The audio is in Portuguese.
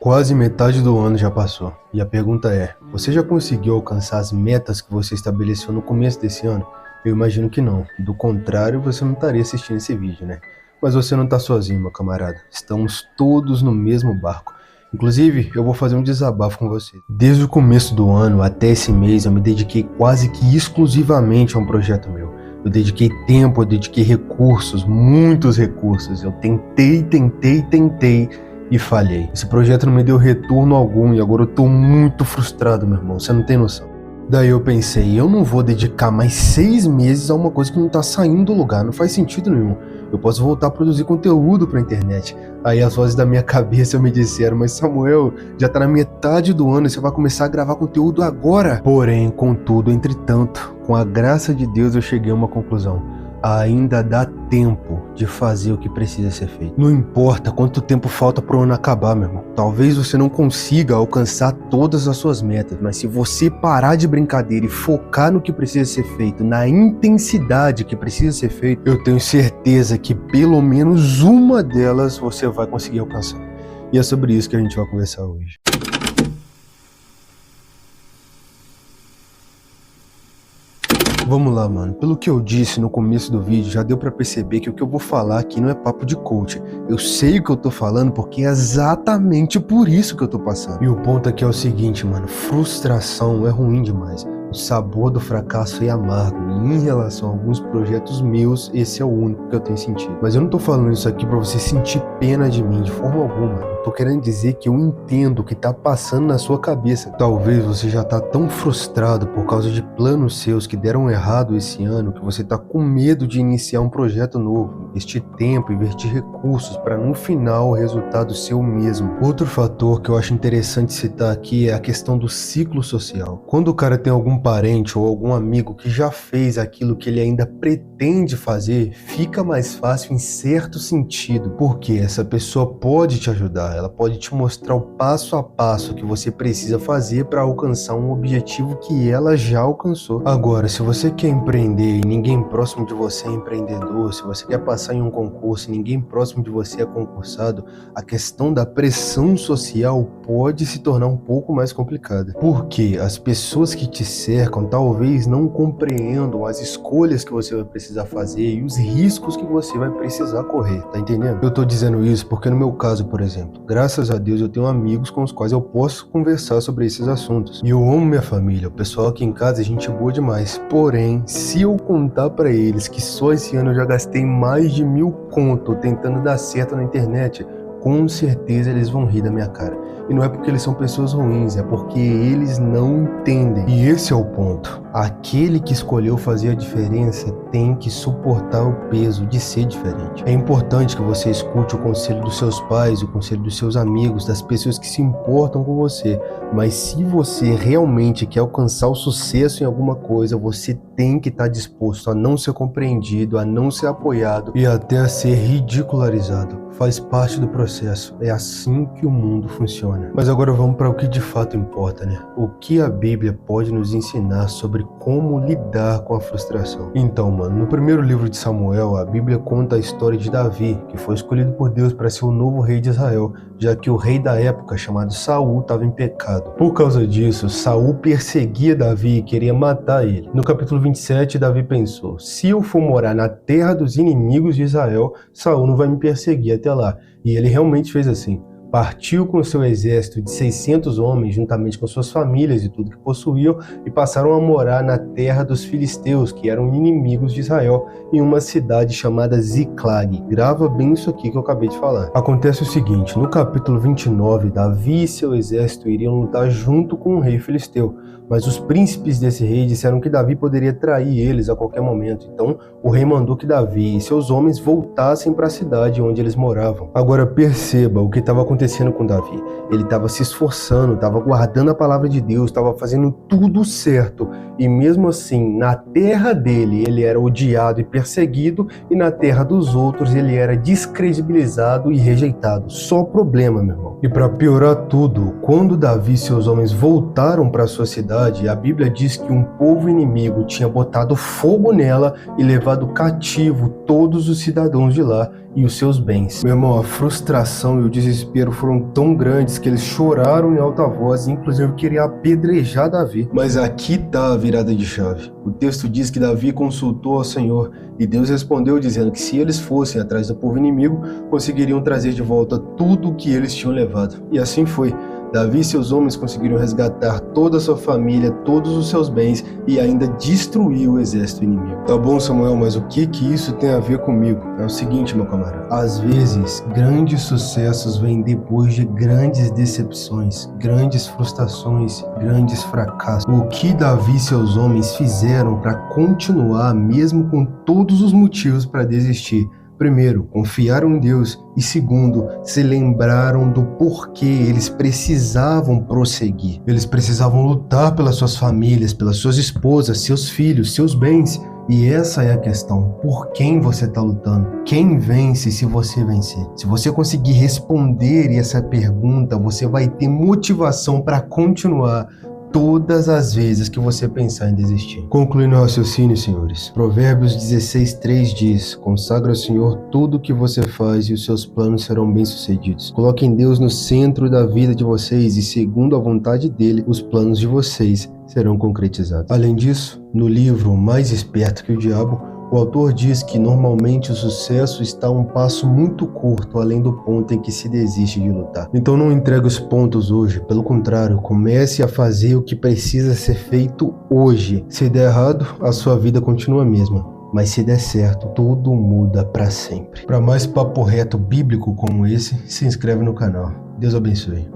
Quase metade do ano já passou, e a pergunta é, você já conseguiu alcançar as metas que você estabeleceu no começo desse ano? Eu imagino que não, do contrário você não estaria assistindo esse vídeo, né? Mas você não está sozinho, meu camarada, estamos todos no mesmo barco. Inclusive, eu vou fazer um desabafo com você. Desde o começo do ano até esse mês, eu me dediquei quase que exclusivamente a um projeto meu. Eu dediquei tempo, eu dediquei recursos, muitos recursos. Eu tentei e falhei. Esse projeto não me deu retorno algum e agora eu tô muito frustrado, meu irmão, você não tem noção. Daí eu pensei, eu não vou dedicar mais 6 meses a uma coisa que não tá saindo do lugar, não faz sentido nenhum. Eu posso voltar a produzir conteúdo pra internet. Aí as vozes da minha cabeça me disseram, mas Samuel, já tá na metade do ano e você vai começar a gravar conteúdo agora. Porém, contudo, entretanto, com a graça de Deus eu cheguei a uma conclusão. Ainda dá tempo de fazer o que precisa ser feito. Não importa quanto tempo falta pro ano acabar, meu irmão. Talvez você não consiga alcançar todas as suas metas, mas se você parar de brincadeira e focar no que precisa ser feito, na intensidade que precisa ser feito, eu tenho certeza que pelo menos uma delas você vai conseguir alcançar. E é sobre isso que a gente vai conversar hoje. Vamos lá, mano. Pelo que eu disse no começo do vídeo, já deu pra perceber que o que eu vou falar aqui não é papo de coach. Eu sei o que eu tô falando porque é exatamente por isso que eu tô passando. E o ponto aqui é o seguinte, mano. Frustração é ruim demais. O sabor do fracasso é amargo. E em relação a alguns projetos meus, esse é o único que eu tenho sentido. Mas eu não tô falando isso aqui pra você sentir pena de mim, de forma alguma. Eu tô querendo dizer que eu entendo o que tá passando na sua cabeça. Talvez você já tá tão frustrado por causa de planos seus que deram errado esse ano, que você tá com medo de iniciar um projeto novo, investir tempo, investir recursos para no final o resultado ser o mesmo. Outro fator que eu acho interessante citar aqui é a questão do ciclo social. Quando o cara tem algum parente ou algum amigo que já fez aquilo que ele ainda pretende fazer, fica mais fácil em certo sentido, porque essa pessoa pode te ajudar, ela pode te mostrar o passo a passo que você precisa fazer para alcançar um objetivo que ela já alcançou. Agora, se você quer empreender e ninguém próximo de você é empreendedor, se você quer passar em um concurso e ninguém próximo de você é concursado, a questão da pressão social pode se tornar um pouco mais complicada, porque as pessoas que te cercam talvez não compreendam as escolhas que você vai precisar fazer e os riscos que você vai precisar correr, tá entendendo? Eu tô dizendo isso porque no meu caso, por exemplo, graças a Deus eu tenho amigos com os quais eu posso conversar sobre esses assuntos. E eu amo minha família, o pessoal aqui em casa é gente boa demais. Porém, se eu contar pra eles que só esse ano eu já gastei mais de 1.000 conto tentando dar certo na internet, com certeza eles vão rir da minha cara. E não é porque eles são pessoas ruins, é porque eles não entendem. E esse é o ponto. Aquele que escolheu fazer a diferença tem que suportar o peso de ser diferente. É importante que você escute o conselho dos seus pais, o conselho dos seus amigos, das pessoas que se importam com você. Mas se você realmente quer alcançar o sucesso em alguma coisa, você tem que estar disposto a não ser compreendido, a não ser apoiado e até a ser ridicularizado. Faz parte do processo. É assim que o mundo funciona. Mas agora vamos para o que de fato importa, né? O que a Bíblia pode nos ensinar sobre como lidar com a frustração. Então, mano, no primeiro livro de Samuel, a Bíblia conta a história de Davi, que foi escolhido por Deus para ser o novo rei de Israel, já que o rei da época, chamado Saul, estava em pecado. Por causa disso, Saul perseguia Davi e queria matar ele. No capítulo 27, Davi pensou, se eu for morar na terra dos inimigos de Israel, Saul não vai me perseguir até lá. E ele realmente fez assim. Partiu com seu exército de 600 homens, juntamente com suas famílias e tudo que possuíam, e passaram a morar na terra dos filisteus, que eram inimigos de Israel, em uma cidade chamada Ziclag. Grava bem isso aqui que eu acabei de falar. Acontece o seguinte, no capítulo 29, Davi e seu exército iriam lutar junto com o rei filisteu, mas os príncipes desse rei disseram que Davi poderia trair eles a qualquer momento. Então, o rei mandou que Davi e seus homens voltassem para a cidade onde eles moravam. Agora perceba o que estava acontecendo com Davi. Ele estava se esforçando, estava guardando a palavra de Deus, estava fazendo tudo certo. E mesmo assim, na terra dele, ele era odiado e perseguido, e na terra dos outros, ele era descredibilizado e rejeitado. Só problema, meu irmão. E para piorar tudo, quando Davi e seus homens voltaram para sua cidade, a Bíblia diz que um povo inimigo tinha botado fogo nela e levado cativo todos os cidadãos de lá e os seus bens. Meu irmão, a frustração e o desespero desespero foram tão grandes que eles choraram em alta voz e inclusive queriam apedrejar Davi. Mas aqui está a virada de chave. O texto diz que Davi consultou ao Senhor e Deus respondeu dizendo que se eles fossem atrás do povo inimigo, conseguiriam trazer de volta tudo o que eles tinham levado. E assim foi. Davi e seus homens conseguiram resgatar toda a sua família, todos os seus bens e ainda destruir o exército inimigo. Tá bom, Samuel, mas o que isso tem a ver comigo? É o seguinte, meu camarada. Às vezes, grandes sucessos vêm depois de grandes decepções, grandes frustrações, grandes fracassos. O que Davi e seus homens fizeram para continuar mesmo com todos os motivos para desistir? Primeiro, confiaram em Deus e segundo, se lembraram do porquê eles precisavam prosseguir. Eles precisavam lutar pelas suas famílias, pelas suas esposas, seus filhos, seus bens. E essa é a questão. Por quem você está lutando? Quem vence se você vencer? Se você conseguir responder essa pergunta, você vai ter motivação para continuar todas as vezes que você pensar em desistir. Concluindo o raciocínio, senhores, Provérbios 16:3 diz: consagra ao Senhor tudo o que você faz e os seus planos serão bem-sucedidos. Coloquem Deus no centro da vida de vocês e, segundo a vontade dele, os planos de vocês serão concretizados. Além disso, no livro Mais Esperto que o Diabo, o autor diz que normalmente o sucesso está a um passo muito curto além do ponto em que se desiste de lutar. Então não entregue os pontos hoje, pelo contrário, comece a fazer o que precisa ser feito hoje. Se der errado, a sua vida continua a mesma. Mas se der certo, tudo muda para sempre. Para mais papo reto bíblico como esse, se inscreve no canal. Deus abençoe.